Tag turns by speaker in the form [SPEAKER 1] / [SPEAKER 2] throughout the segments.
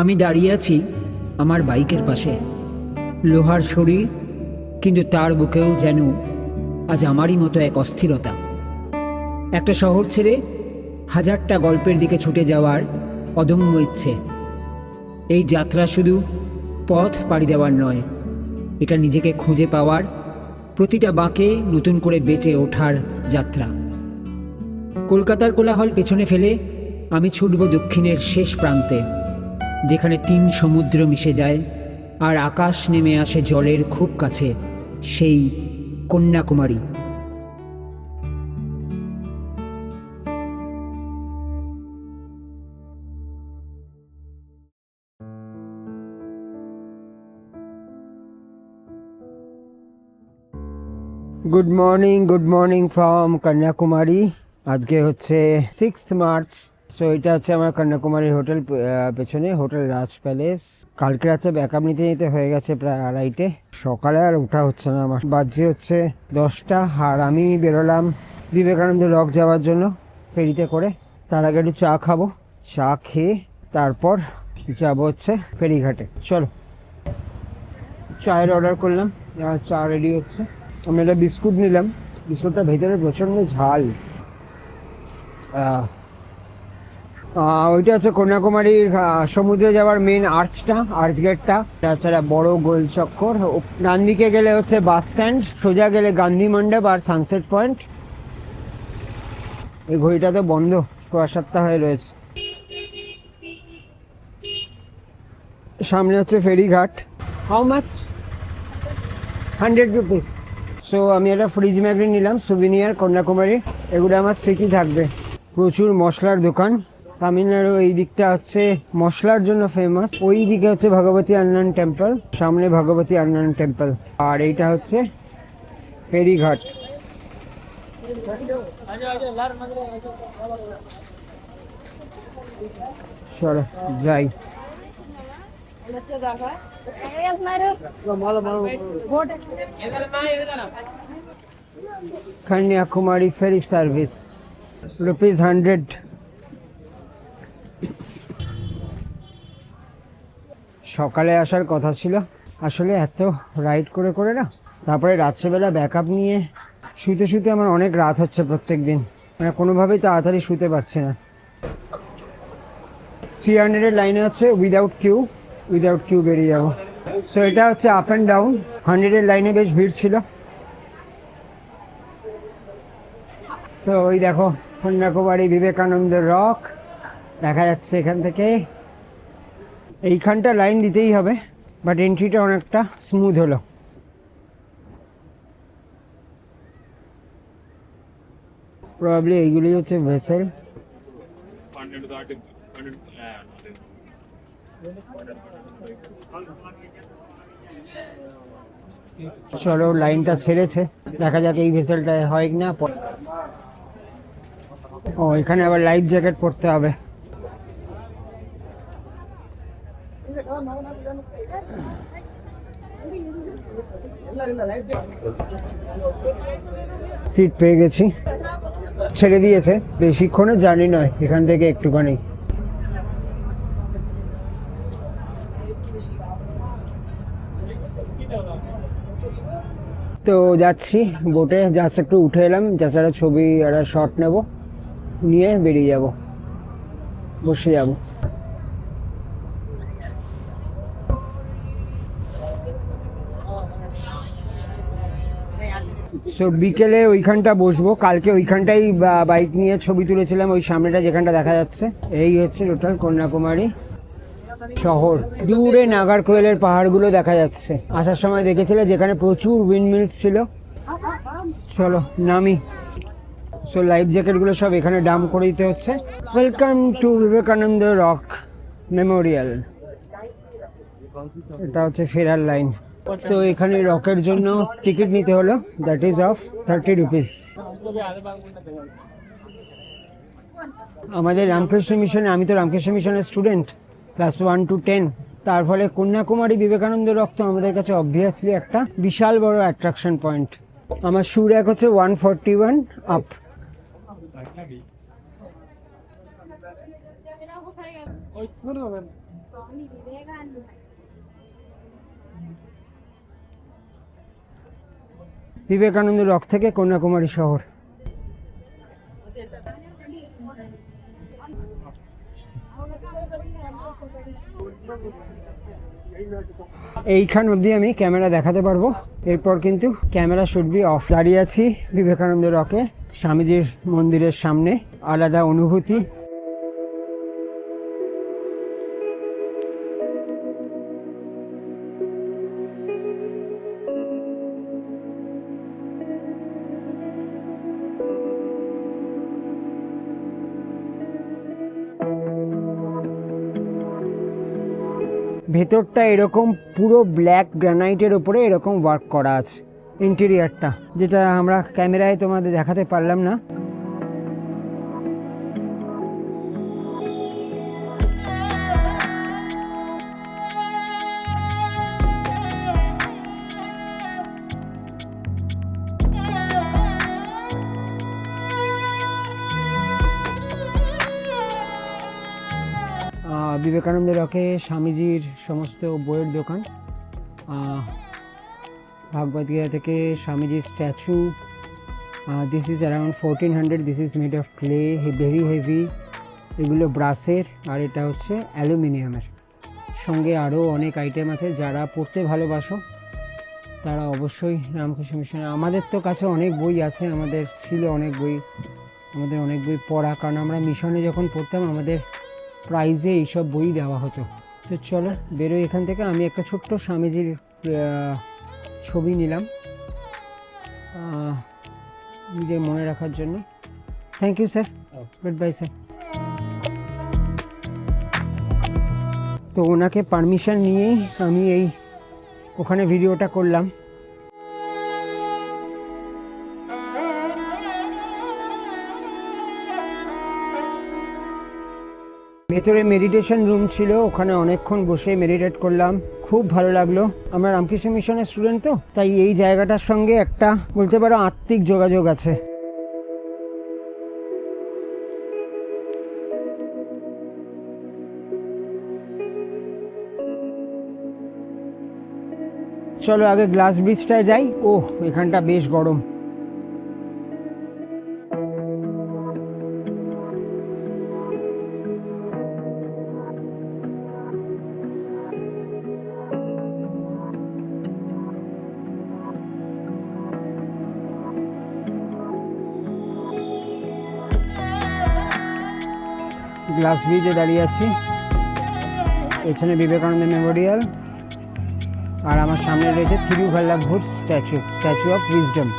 [SPEAKER 1] আমি দাঁড়িয়ে আছি আমার বাইকের পাশে, লোহার শরীর, কিন্তু তার বুকেও যেন আজ আমারই মতো এক অস্থিরতা। একটা শহর ছেড়ে হাজারটা গল্পের দিকে ছুটে যাওয়ার অদম্য ইচ্ছে। এই যাত্রা শুধু পথ পাড়ি দেওয়ার নয়, এটা নিজেকে খুঁজে পাওয়ার, প্রতিটা বাঁকে নতুন করে বেঁচে ওঠার যাত্রা। কলকাতার কোলাহল পেছনে ফেলে আমি ছুটব দক্ষিণের শেষ প্রান্তে, যেখানে 3 সমুদ্র মিশে যায় আর আকাশ নেমে আসে জলের খুব কাছে, সেই Kanyakumari.
[SPEAKER 2] Good morning from Kanyakumari. আজকে হচ্ছে 6 মার্চ। সো এটা হচ্ছে আমার কন্যাকুমারীর হোটেল, পেছনে হোটেল রাজ প্যালেস। কালকে রাতে ব্যাকআপ নিতে নিতে হয়ে গেছে প্রায় 2:30। সকালে আর ওঠা হচ্ছে না আমার, বাজে হচ্ছে 10টা। আর আমি বেরোলাম বিবেকানন্দ রক যাওয়ার জন্য ফেরিতে করে। তার আগে একটু চা খাবো, চা খেয়ে তারপর যাবো হচ্ছে ফেরিঘাটে। চলো, চায়ের অর্ডার করলাম, চা রেডি হচ্ছে। আমি একটা বিস্কুট নিলাম, বিস্কুটটা ভেতরে প্রচণ্ড ঝাল। ওইটা হচ্ছে কন্যাকুমারীর সমুদ্রে যাওয়ার মেন আর্চটা, আর্চ গেটটা। তাছাড়া বড় গোল চক্কর। ডান দিকে গেলে হচ্ছে বাস স্ট্যান্ড, সোজা গেলে গান্ধী মণ্ডপ আর সানসেট পয়েন্ট। এই ঘড়িটা তো বন্ধ, 7:15 হয়ে রয়েছে। সামনে হচ্ছে ফেরিঘাট। How much? 100 রুপিস। সো আমি একটা ফ্রিজ ম্যাগনেট নিলাম, সুভিনিয়ার কন্যাকুমারী। এগুলো আমার স্মৃতি থাকবে। প্রচুর মশলার দোকান। তামিলনাড়ু এই দিকটা হচ্ছে মশলার জন্য ফেমাস। ওই দিকে হচ্ছে ভগবতী আন্নান টেম্পল, সামনে ভগবতী আন্নান টেম্পল। আর এইটা হচ্ছে ফেরিঘাট। চলো যাই। Kanyakumari ferry service, ₹100। সকালে আসার কথা ছিল, আসলে এত রাইড করে করে না, তারপরে রাত্রেবেলা ব্যাকআপ নিয়ে শুতে শুতে আমার অনেক রাত হচ্ছে প্রত্যেক দিন। মানে কোনোভাবেই তাড়াতাড়ি শুতে পারছি না। 300-এর লাইনে হচ্ছে উইদাউট কিউ বেরিয়ে যাবো। সো এটা হচ্ছে আপ অ্যান্ড ডাউন। 100-এর লাইনে বেশ ভিড় ছিল। সো ওই দেখো কন্যাকুমারী বিবেকানন্দ রক দেখা যাচ্ছে এখান থেকে। এইখানটা লাইন দিতেই হবে, বাট এন্ট্রিটা অনেকটা স্মুথ হলো। প্রবাবলি এইগুলি হচ্ছে ভেসেল। চলো, লাইনটা ছেড়েছে, দেখা যাক এই ভেসেলটা হয় না। ও, এখানে আবার লাইফ জ্যাকেট পরতে হবে। সিট পেয়ে গেছি, ছেড়ে দিয়েছে। বেশিক্ষণে জার্নি নয়, এখান থেকে একটুখানি। তো যাচ্ছি বোটে, জাস্ট একটু উঠে এলাম, জাস্ট একটা ছবি, একটা শট নেব, নিয়ে বেরিয়ে যাব, বসে যাব। সো বিকেলে ওইখানটা বসবো। কালকে ওইখানটাই বাইক নিয়ে ছবি তুলেছিলাম, ওই সামনেটা যেখানটা দেখা যাচ্ছে। এই হচ্ছে টোটাল কন্যাকুমারী শহর। দূরে নাগারকোয়েলের পাহাড়গুলো দেখা যাচ্ছে। আসার সময় দেখেছিলে যেখানে প্রচুর উইন্ডমিলস ছিল। চলো নামি। সো লাইফ জ্যাকেটগুলো সব এখানে ডাম্প করে দিতে হচ্ছে। Welcome to Vivekananda rock Memorial. এটা হচ্ছে ফেরার লাইন। তো এখানে রকের জন্য টিকিট নিতে হলো, দ্যাট ইজ অফ 30 রুপিস। আমাদের রামকৃষ্ণ মিশনে, আমি তো রামকৃষ্ণ মিশনের স্টুডেন্ট, ক্লাস 1 to 10। তার ফলে কন্যাকুমারী বিবেকানন্দ রক তো আমাদের কাছে অবভিয়াসলি একটা বিশাল বড় অ্যাট্রাকশন পয়েন্ট। আমার শু র্যাক হচ্ছে 141 আপ। বিবেকানন্দ রক থেকে কন্যাকুমারী শহর। এইখান অবধি আমি ক্যামেরা দেখাতে পারবো, এরপর কিন্তু ক্যামেরা শুড বি অফ। দাঁড়িয়ে আছি বিবেকানন্দ রকে, স্বামীজির মন্দিরের সামনে, আলাদা অনুভূতি। ভেতরটা এরকম পুরো ব্ল্যাক গ্রানাইটের উপরে এরকম ওয়ার্ক করা আছে ইন্টেরিয়ারটা, যেটা আমরা ক্যামেরায় তোমাদের দেখাতে পারলাম না। বিবেকানন্দ রকে স্বামীজির সমস্ত বইয়ের দোকান, ভাগবত গীতা থেকে স্বামীজির statue. This is around 1400, this is made of clay, very heavy. এগুলো ব্রাসের, আর এটা হচ্ছে অ্যালুমিনিয়ামের। সঙ্গে আরও অনেক আইটেম আছে। যারা পড়তে ভালোবাসো তারা অবশ্যই রামকৃষ্ণ মিশনে, আমাদের তো কাছে অনেক বই আছে, আমাদের ছিল অনেক বই, আমাদের অনেক বই পড়া, কারণ আমরা মিশনে যখন পড়তাম আমাদের প্রাইজে এইসব বই দেওয়া হতো। তো চলো বেরোই এখান থেকে। আমি একটা ছোট্ট স্বামীজির ছবি নিলাম নিজের মনে রাখার জন্য। Thank you sir, good bye sir. তো ওনাকে পারমিশন নিয়েই আমি এই ওখানে ভিডিওটা করলাম। ভেতরে মেডিটেশন রুম ছিল, ওখানে অনেকক্ষণ বসে মেডিটেট করলাম, খুব ভালো লাগলো। আমরা রামকৃষ্ণ মিশনের স্টুডেন্ট, তো তাই এই জায়গাটার সঙ্গে একটা বলতে পারো আত্মিক যোগাযোগ আছে। চলো আগে গ্লাস ব্রিজটায় যাই। ওহ, এখানটা বেশ গরম। গ্লাস ব্রিজে দাঁড়িয়ে আছি, এখানে বিবেকানন্দ মেমোরিয়াল, আর আমার সামনে রয়েছে Thiruvalluvar statue, statue of wisdom.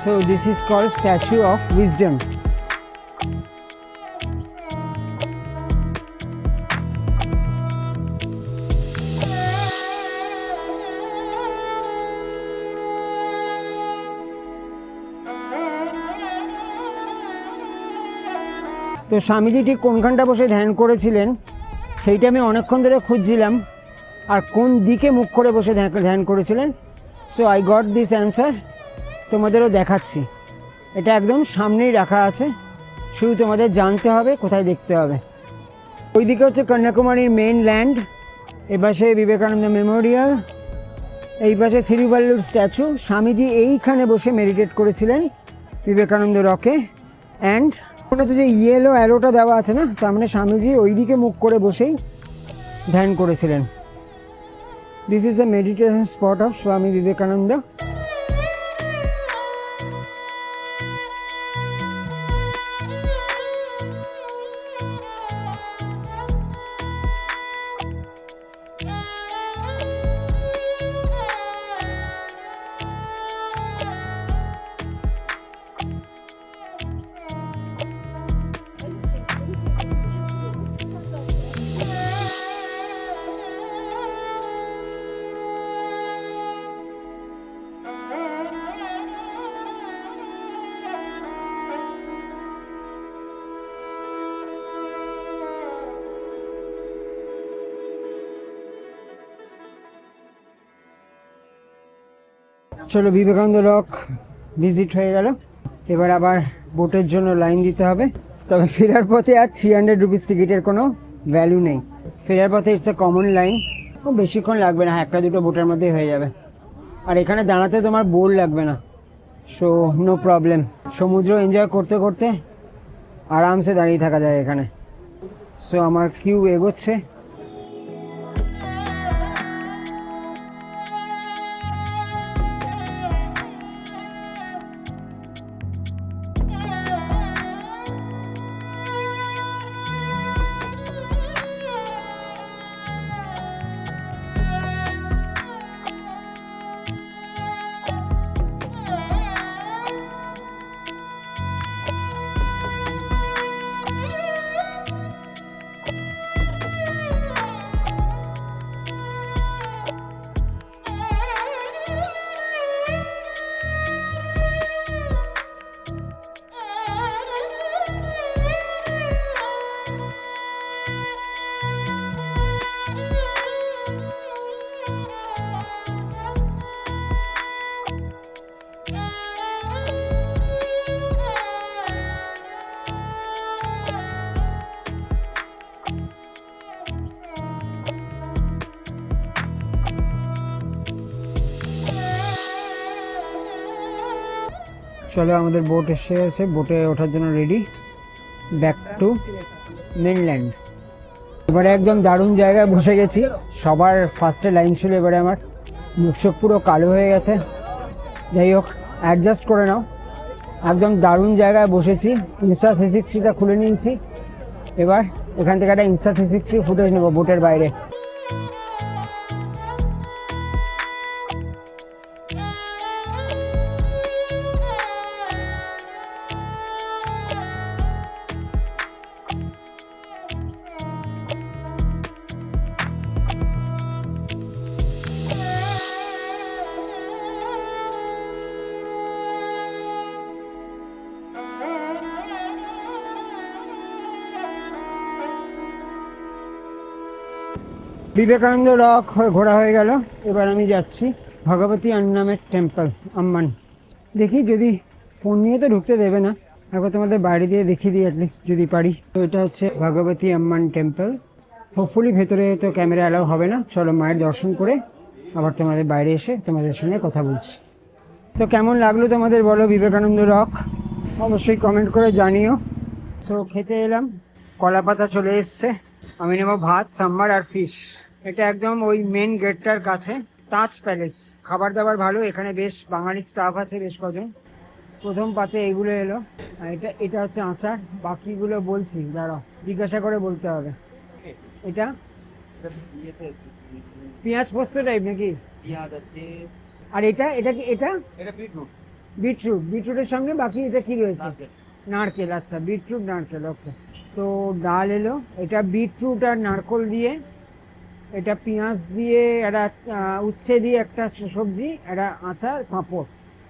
[SPEAKER 2] So this is called Statue of Wisdom. তো স্বামীজি ঠিক কোনখানটা বসে ধ্যান করেছিলেন সেইটা আমি অনেকক্ষণ ধরে খুঁজছিলাম, আর কোন দিকে মুখ করে বসে ধ্যান করেছিলেন। So I got this answer, তোমাদেরও দেখাচ্ছি। এটা একদম সামনেই রাখা আছে, শুধু তোমাদের জানতে হবে কোথায় দেখতে হবে। ওইদিকে হচ্ছে কন্যাকুমারীর মেইন ল্যান্ড, এপাশে বিবেকানন্দ মেমোরিয়াল, এই পাশে থিরুভাল্লুর স্ট্যাচু। স্বামীজি এইখানে বসে মেডিটেট করেছিলেন বিবেকানন্দ রকে। অ্যান্ড ওটাতে যে ইয়েলো অ্যারোটা দেওয়া আছে না, তার মানে স্বামীজি ওই দিকে মুখ করে বসেই ধ্যান করেছিলেন। This is a meditation spot of Swami Vivekananda. চলো, বিবেকানন্দ রক ভিজিট হয়ে গেল। এবার আবার বোটের জন্য লাইন দিতে হবে। তবে ফেরার পথে আর 300 রুপিস টিকিটের কোনো ভ্যালু নেই। ফেরার পথে ইটস এ কমন লাইন, ও বেশিক্ষণ লাগবে না, একটা দুটো বোটের মধ্যেই হয়ে যাবে। আর এখানে দাঁড়াতে তোমার বোর লাগবে না, সো নো প্রবলেম। সমুদ্র এনজয় করতে করতে আরামসে দাঁড়িয়ে থাকা যায় এখানে। সো আমার কিউ এগোচ্ছে। চলো, আমাদের বোট এসে গেছে, বোটে ওঠার জন্য রেডি, ব্যাক টু মেনল্যান্ড। এবারে একদম দারুণ জায়গায় বসে গেছি। সবার ফার্স্টে লাইন ছিল, এবারে আমার মুখ চোখ পুরো কালো হয়ে গেছে। যাই হোক, অ্যাডজাস্ট করে নাও। একদম দারুণ জায়গায় বসেছি, Insta360টা খুলে নিয়েছি। এবার এখান থেকে একটা Insta360 ফুটেজ নেবো বোটের বাইরে। বিবেকানন্দ রক ঘোরা হয়ে গেল। এবার আমি যাচ্ছি ভগবতী আন্নামের টেম্পল, আম্মান। দেখি, যদি ফোন নিয়ে তো ঢুকতে দেবে না, একবার তোমাদের বাইরে দিয়ে দেখিয়ে দিই অ্যাটলিস্ট যদি পারি। তো এটা হচ্ছে ভগবতী আম্মান টেম্পল। হোপফুলি ভেতরে তো ক্যামেরা অ্যালাউ হবে না। চলো, মায়ের দর্শন করে আবার তোমাদের বাইরে এসে তোমাদের সঙ্গে কথা বলছি। তো কেমন লাগলো তোমাদের বলো বিবেকানন্দ রক, অবশ্যই কমেন্ট করে জানিও। তো খেতে এলাম, কলা পাতা চলে এসছে। আমি নেব ভাত, সাম্বার আর ফিশ। এটা একদম ওই মেন গেটটার কাছে, তাজ প্যালেস। খাবার দাবার ভালো, এখানে বেশ বাঙালি স্টাফ আছে বেশ কজন। প্রথম পাতে এইগুলো এলো, আর এটা হচ্ছে আচার। বাকিগুলো বলছি, দাঁড়াও, জিজ্ঞাসা করে বলতে হবে। এটা পেঁয়াজ পোস্ত টাইপ নাকি? আর এটা কি? এটা বিটরুটের সঙ্গে বাকি এটা কি রয়েছে? নারকেল। আচ্ছা, বিটরুট নারকেল, ওকে। তো ডাল এলো, এটা বিটরুট আর নারকেল দিয়ে, এটা পেঁয়াজ দিয়ে, একটা উচ্ছে দিয়ে একটা সবজি, একটা আচার, পাঁপড়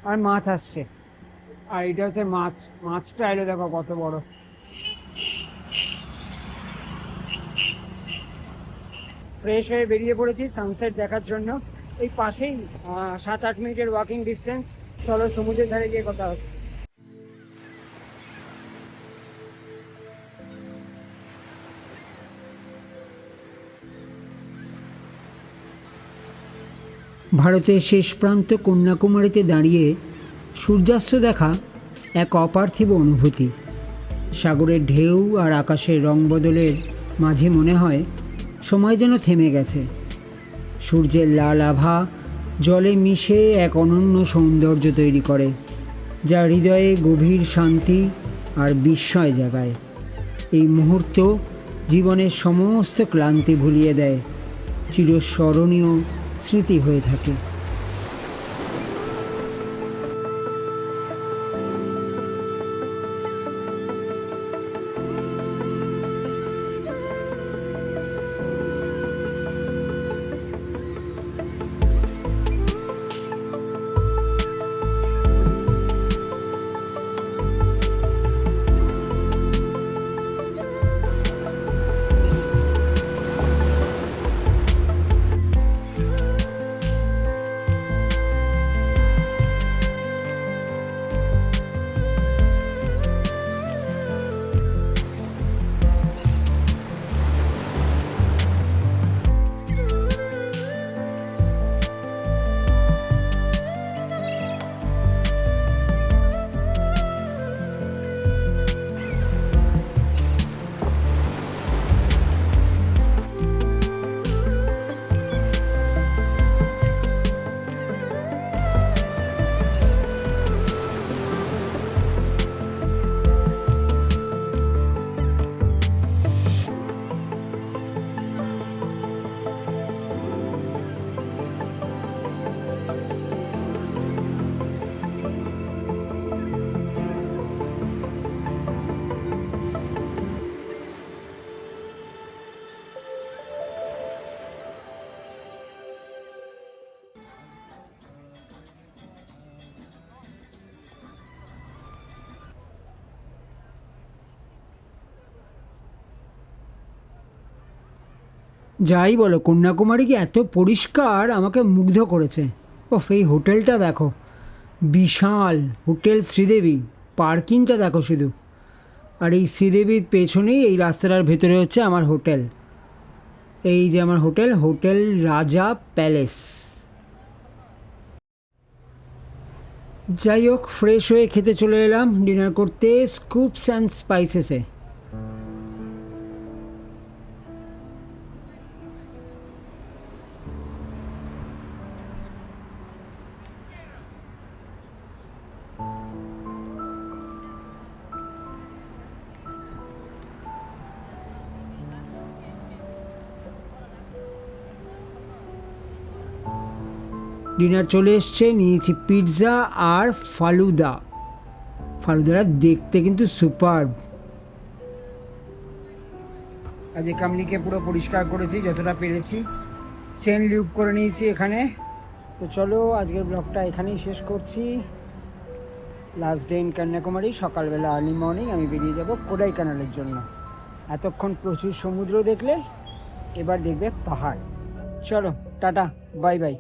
[SPEAKER 2] আর মাছ আসছে। আর এটা হচ্ছে মাছ। মাছটা এলো, দেখো কত বড়। ফ্রেশ হয়ে বেরিয়ে পড়েছি সানসেট দেখার জন্য। এই পাশেই 7-8 মিনিটের ওয়াকিং ডিস্টেন্স। চলো, সমুদ্রের ধারে গিয়ে কথা হচ্ছে।
[SPEAKER 1] ভারতের শেষ প্রান্ত কন্যাকুমারীতে দাঁড়িয়ে সূর্যাস্ত দেখা এক অপার্থিব অনুভূতি। সাগরের ঢেউ আর আকাশের রং বদলের মাঝে মনে হয় সময় যেন থেমে গেছে। সূর্যের লাল আভা জলে মিশে এক অনন্য সৌন্দর্য তৈরি করে, যা হৃদয়ে গভীর শান্তি আর বিস্ময় জাগায়। এই মুহূর্ত জীবনের সমস্ত ক্লান্তি ভুলিয়ে দেয়, চিরস্মরণীয় স্মৃতি হয়ে থাকে। যাই বলো, কন্যাকুমারী কি এত পরিষ্কার, আমাকে মুগ্ধ করেছে। ওফ, এই হোটেলটা দেখো, বিশাল হোটেল শ্রীদেবী। পার্কিংটা দেখো শুধু। আর এই শ্রীদেবীর পেছনেই এই রাস্তাটার ভেতরে হচ্ছে আমার হোটেল। এই যে আমার হোটেল, হোটেল রাজা প্যালেস। যাই হোক, ফ্রেশ হয়ে খেতে চলে এলাম ডিনার করতে স্কুপস অ্যান্ড স্পাইসেসে। ডিনার চলে এসছে, নিয়েছি পিৎজা আর ফালুদা। ফালুদাটা দেখতে কিন্তু সুপার। আজ কামলিকে পুরো পরিষ্কার করেছি যতটা পেরেছি, চেন লিউপ করে নিয়েছি এখানে। তো চলো, আজকের ব্লগটা এখানেই শেষ করছি। Last day in Kanyakumari. সকালবেলা আর্লি মর্নিং আমি বেরিয়ে যাব কোডাইকানালের জন্য। এতক্ষণ প্রচুর সমুদ্র দেখলে, এবার দেখবে পাহাড়। চলো, টাটা, বাই বাই।